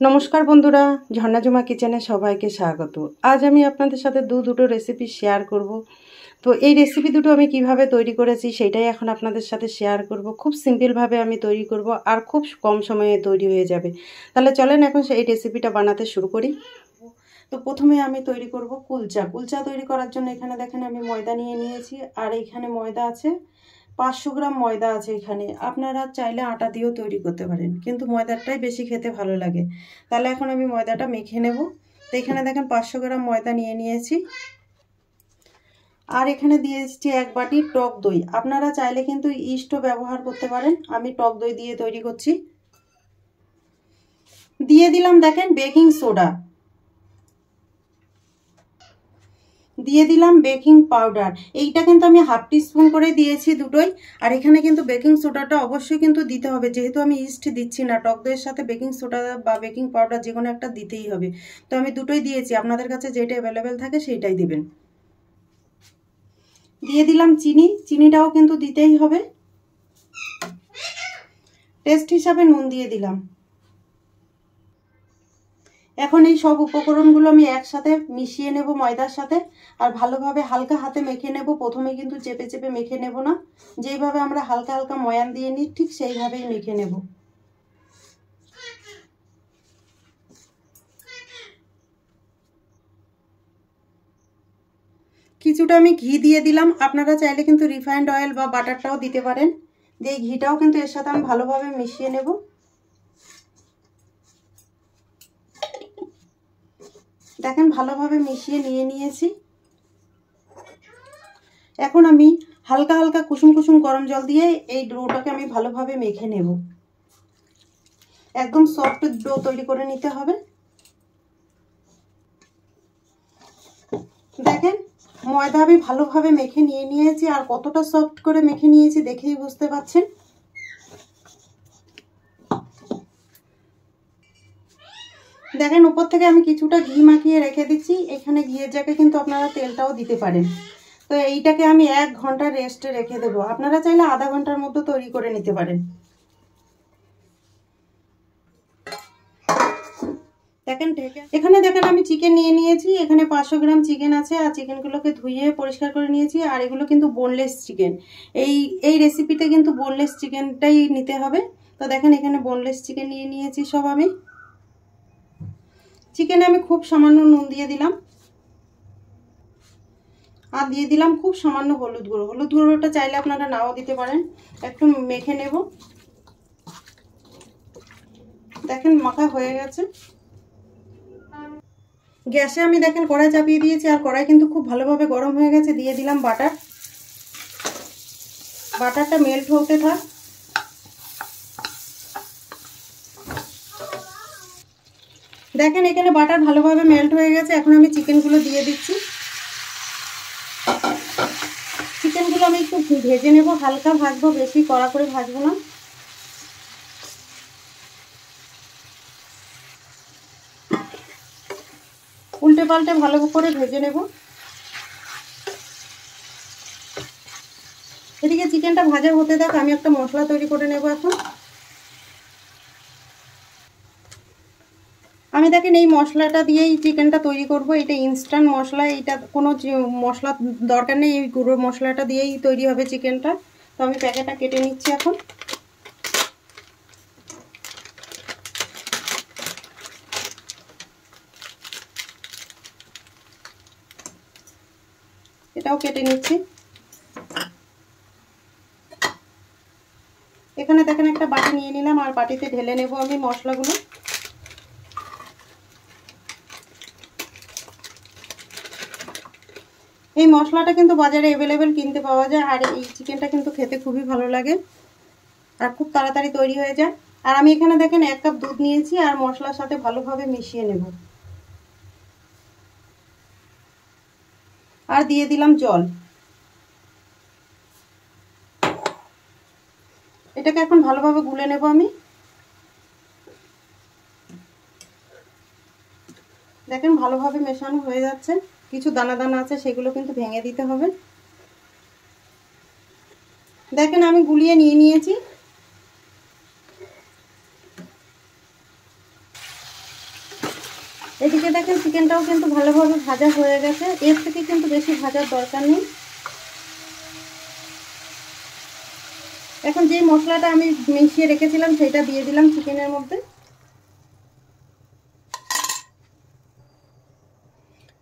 নমস্কার বন্ধুরা, ঝর্ণাঝুমা কিচেনে সবাইকে স্বাগত। আজ আমি আপনাদের সাথে দুটো রেসিপি শেয়ার করব। তো এই রেসিপি দুটো আমি কিভাবে তৈরি করেছি সেটাই এখন আপনাদের সাথে শেয়ার করব। খুব সিম্পলভাবে আমি তৈরি করব আর খুব কম সময়ে তৈরি হয়ে যাবে। তাহলে চলেন এখন এই রেসিপিটা বানাতে শুরু করি। তো প্রথমে আমি তৈরি করব কুলচা। কুলচা তৈরি করার জন্য এখানে দেখেন আমি ময়দা নিয়ে নিয়েছি, আর এখানে ময়দা আছে 500 গ্রাম ময়দা আছে। এখানে আপনারা চাইলে আটা দিয়েও তৈরি করতে পারেন, কিন্তু ময়দাটাই বেশি খেতে ভালো লাগে। তাহলে এখন আমি ময়দাটা মেখে নেব। তো এখানে দেখেন 500 গ্রাম ময়দা নিয়ে নিয়েছি, আর এখানে দিয়ে এসেছি 1 বাটি টক দই। আপনারা চাইলে কিন্তু ইস্টও ব্যবহার করতে পারেন, আমি টক দই দিয়ে তৈরি করছি। দিয়ে দিলাম দেখেন বেকিং সোডা, দিয়ে দিলাম বেকিং পাউডার। এইটা কিন্তু আমি হাফ টিস্পুন করে দিয়েছি দুটোই। আর এখানে কিন্তু বেকিং সোডাটা অবশ্যই কিন্তু দিতে হবে, যেহেতু আমি ইস্ট দিচ্ছি না। টক দইয়ের সাথে বেকিং সোডা বা বেকিং পাউডার যে কোনো একটা দিতেই হবে। তো আমি দুটোই দিয়েছি, আপনাদের কাছে যেটা অ্যাভেলেবেল থাকে সেইটাই দিবেন। দিয়ে দিলাম চিনি, চিনিটাও কিন্তু দিতেই হবে। টেস্ট হিসাবে নুন দিয়ে দিলাম। এখন এই সব উপকরণগুলো আমি একসাথে মিশিয়ে নেব ময়দার সাথে, আর ভালোভাবে হালকা হাতে মেখে নেব। প্রথমে কিন্তু চেপে চেপে মেখে নেব না, যেইভাবে আমরা হালকা হালকা ময়ান দিয়ে নিই ঠিক সেইভাবেই মেখে নেব। কিছুটা আমি ঘি দিয়ে দিলাম, আপনারা চাইলে কিন্তু রিফাইন্ড অয়েল বা বাটারটাও দিতে পারেন। দিয়ে ঘিটাও কিন্তু এর সাথে আমি ভালোভাবে মিশিয়ে নেব। দেখেন ভালোভাবে মিশিয়ে নিয়ে নিয়েছি। এখন আমি হালকা হালকা কুসুম কুসুম গরম জল দিয়ে এই ডোটাকে আমি ভালোভাবে মেখে নেব। একদম সফট ডো তৈরি করে নিতে হবে। দেখেন ময়দা আমি ভালোভাবে মেখে নিয়ে নিয়েছি, আর কতটা সফট করে মেখে নিয়েছি দেখেই বুঝতে পারছেন। দেখেন উপর থেকে আমি কিছুটা ঘি মাখিয়ে রেখে দিচ্ছি। এখানে ঘিয়ের জায়গায় কিন্তু আপনারা তেলটাও দিতে পারেন। তো এইটাকে আমি 1 ঘন্টা রেস্টে রেখে দেবো। আপনারা চাইলে আধা ঘন্টার মধ্যে তৈরি করে নিতে পারেন। দেখেন এখানে দেখেন আমি চিকেন নিয়ে নিয়েছি। এখানে 500 গ্রাম চিকেন আছে, আর চিকেনগুলোকে ধুয়ে পরিষ্কার করে নিয়েছি। আর এগুলো কিন্তু বোনলেস চিকেন। এই রেসিপিতে কিন্তু বোনলেস চিকেনটাই নিতে হবে। তো দেখেন এখানে বোনলেস চিকেন নিয়ে নিয়েছি সব আমি। চিকেনে আমি খুব সামান্য নুন দিয়ে দিলাম, আর দিয়ে দিলাম খুব সামান্য হলুদ গুঁড়ো। হলুদ গুঁড়োটা চাইলে আপনারা নাও দিতে পারেন। একটু মেখে নেব। দেখেন মাখা হয়ে গেছে। গ্যাসে আমি দেখেন কড়াই চাপিয়ে দিয়েছি, আর কড়াই কিন্তু খুব ভালোভাবে গরম হয়ে গেছে। দিয়ে দিলাম বাটার। বাটারটা মেল্ট হতে থাক। দেখেন এখানে বাটার ভালোভাবে মেল্ট হয়ে গেছে। এখন আমি চিকেনগুলো দিয়ে দিচ্ছি। চিকেনগুলো আমি একটু ভেজে নেব, হালকা ভাজবো, বেশি কড়া করে ভাজবো না। উল্টে পাল্টে ভালো করে ভেজে নেব। এদিকে চিকেনটা ভাজা হতে থাক, আমি একটা মশলা তৈরি করে নেব এখন। আমি দেখেন এই মশলাটা দিয়েই চিকেনটা তৈরি করব। এটা ইনস্ট্যান্ট মশলা, এটা কোনো মশলা দরকার নেই। এই গুঁড়ো মশলাটা দিয়েই তৈরি হবে চিকেনটা। তো আমি প্যাকেটটা কেটে নিচ্ছি এখন। এটাও কেটে নিচ্ছি। এখানে দেখেন একটা বাটি নিয়ে নিলাম, আর বাটিতে ঢেলে নেব আমি মশলাগুলো। এই মশলাটা কিন্তু বাজারে অ্যাভেলেবেল কিনতে পাওয়া যায়, আর এই চিকেনটা কিন্তু খেতে খুবই ভালো লাগে আর খুব তাড়াতাড়ি তৈরি হয়ে যায়। আর আমি এখানে দেখেন 1 কাপ দুধ নিয়েছি, আর মশলার সাথে ভালোভাবে মিশিয়ে নেব। আর দিয়ে দিলাম জল। এটাকে এখন ভালোভাবে গুলে নেব আমি। দেখেন ভালোভাবে মেশানো হয়ে যাচ্ছে। কিছু দানা দানা আছে, সেগুলো কিন্তু ভেঙে দিতে হবে। দেখেন আমি গুলিয়ে নিয়ে নিয়েছি। এদিকে দেখেন চিকেনটাও কিন্তু ভালোভাবে ভাজা হয়ে গেছে, এর থেকে কিন্তু বেশি ভাজার দরকার নেই। এখন যে মশলাটা আমি মিশিয়ে রেখেছিলাম সেটা দিয়ে দিলাম চিকেনের মধ্যে।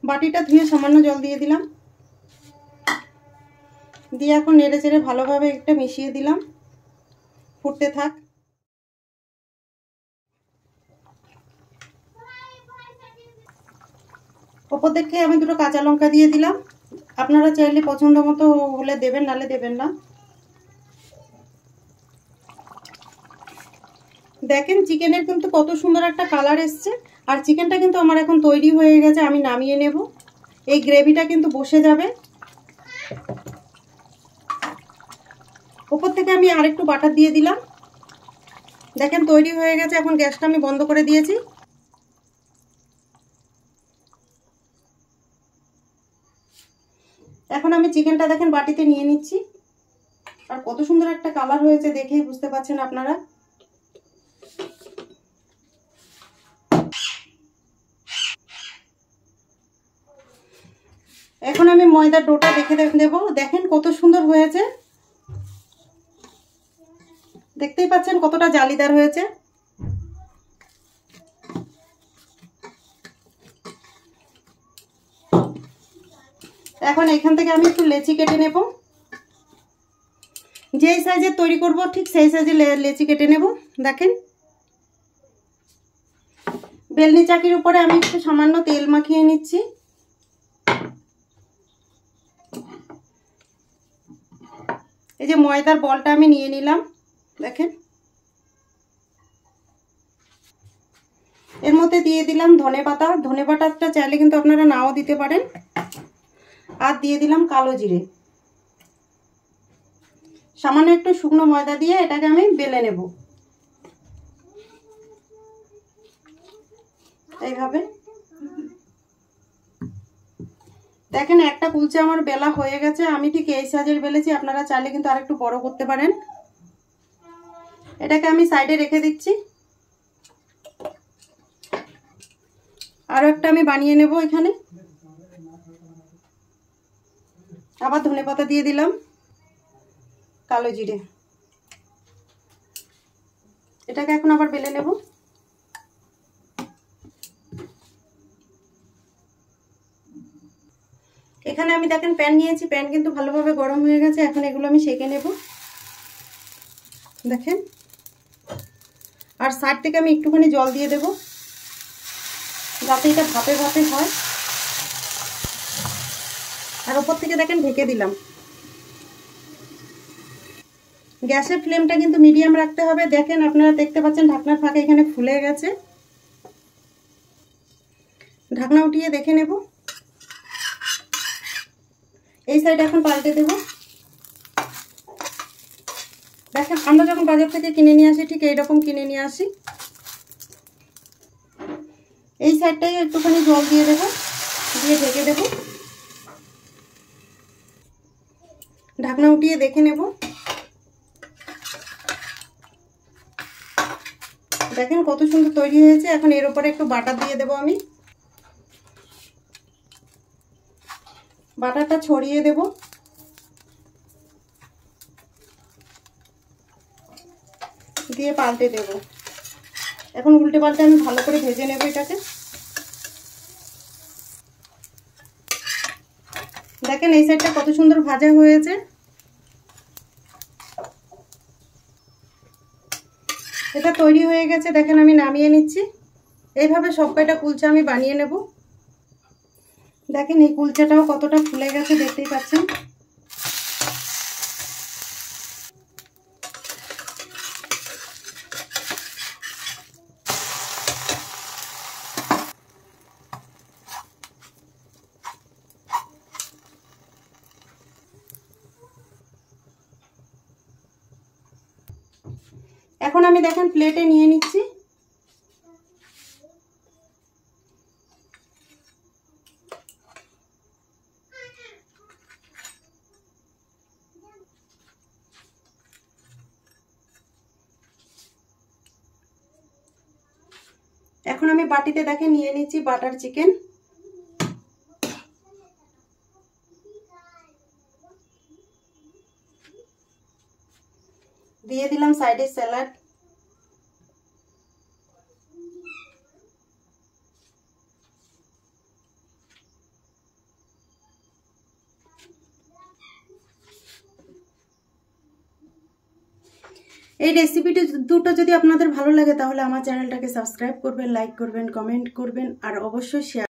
বাটিটা ধুয়ে সামান্য জল দিয়ে দিলাম, দিয়ে এখন নেড়ে চেড়ে ভালোভাবে একটা মিশিয়ে দিলাম, ফুটতে থাক। ওপর থেকে আমি দুটো কাঁচা লঙ্কা দিয়ে দিলাম, আপনারা চাইলে পছন্দ মতো হলে দেবেন, নালে দেবেন না। দেখেন চিকেনের কিন্তু কত সুন্দর একটা কালার এসছে, আর চিকেনটা কিন্তু আমার এখন তৈরি হয়ে গেছে, আমি নামিয়ে নেব। এই গ্রেভিটা কিন্তু বসে যাবে। ওপর থেকে আমি আরেকটু বাটার দিয়ে দিলাম। দেখেন তৈরি হয়ে গেছে, এখন গ্যাসটা আমি বন্ধ করে দিয়েছি। এখন আমি চিকেনটা দেখেন বাটিতে নিয়ে নিচ্ছি, আর কত সুন্দর একটা কালার হয়েছে দেখেই বুঝতে পারছেন আপনারা। এখন আমি ময়দার ডোটা দেখে দেবো, দেখেন কত সুন্দর হয়েছে, দেখতেই পাচ্ছেন কতটা জালিদার হয়েছে। এখন এখান থেকে আমি একটু লেচি কেটে নেব, যেই সাইজের তৈরি করব ঠিক সেই সাইজের লেচি কেটে নেব। দেখেন বেলনি চাকির উপরে আমি একটু সামান্য তেল মাখিয়ে নিচ্ছি। এই যে ময়দার বলটা আমি নিয়ে নিলাম, দেখেন এর মধ্যে দিয়ে দিলাম ধনে পাতা। ধনে পাতাটা চাইলে কিন্তু আপনারা নাও দিতে পারেন। আর দিয়ে দিলাম কালো জিরে। সামান্য একটু শুকনো ময়দা দিয়ে এটাকে আমি বেলে নেব এইভাবে। দেখেন একটা কুলচা আমার বেলা হয়ে গেছে, আমি ঠিক এই সাইজের বেলেছি, আপনারা চাইলে কিন্তু আরেকটু বড় করতে পারেন। এটাকে আমি সাইডে রেখে দিচ্ছি। আরো একটা আমি বানিয়ে নেব এখানে। আবার ধনেপাতা দিয়ে দিলাম, কালো জিরে। এটাকে এখন আবার বেলে নেব। এখানে আমি দেখেন প্যান নিয়েছি, প্যান কিন্তু ভালোভাবে গরম হয়ে গেছে। এখন এগুলো আমি সেঁকে নেব, দেখেন। আর সাইড থেকে আমি একটুখানি জল দিয়ে দেব, যাতে এটা ভাপে ভাপে হয়। আর উপর থেকে দেখেন ঢেকে দিলাম। গ্যাসের ফ্লেমটা কিন্তু মিডিয়াম রাখতে হবে। দেখেন আপনারা দেখতে পাচ্ছেন ঢাকনার ফাঁকে এখানে ফুলে গেছে। ঢাকনা উঠিয়ে দেখে নেব। এই সাইড এখন পাল্টে দেব। দেখেন আমরা যখন বাজার থেকে কিনে নিয়ে আসি ঠিক এইরকম কিনে নিয়ে আসি। এই সাইডটাই একটুখানি জল দিয়ে দেব, দিয়ে ঢেকে দেব। ঢাকনা উঠিয়ে দেখে নেব। দেখেন কত সুন্দর তৈরি হয়েছে। এখন এর উপরে একটু বাটার দিয়ে দেব আমি। বাটারটা ছড়িয়ে দেব। দিয়ে পাল্টে দেব। এখন উল্টে পাল্টে আমি ভালো করে ভেজে নেব এটাকে। দেখেন এই সাইডটা কত সুন্দর ভাজা হয়েছে। এটা তৈরি হয়ে গেছে। দেখেন আমি নামিয়ে নিচ্ছি। এইভাবে সব কয়টা কুলচা আমি বানিয়ে নেব। দেখেন এই কুলচাটাও কতটা ফুলে গেছে, দেখতেই পাচ্ছেন। এখন আমি দেখেন প্লেটে নিয়ে নিচ্ছি। এখন আমি বাটিতে দেখে নিয়ে নিচ্ছি বাটার চিকেন। দিয়ে দিলাম সাইডে স্যালাড। এই রেসিপিটি দুটো যদি আপনাদের ভালো লাগে তাহলে আমার চ্যানেলটাকে সাবস্ক্রাইব করবেন, লাইক করবেন, কমেন্ট করবেন আর অবশ্যই শেয়ার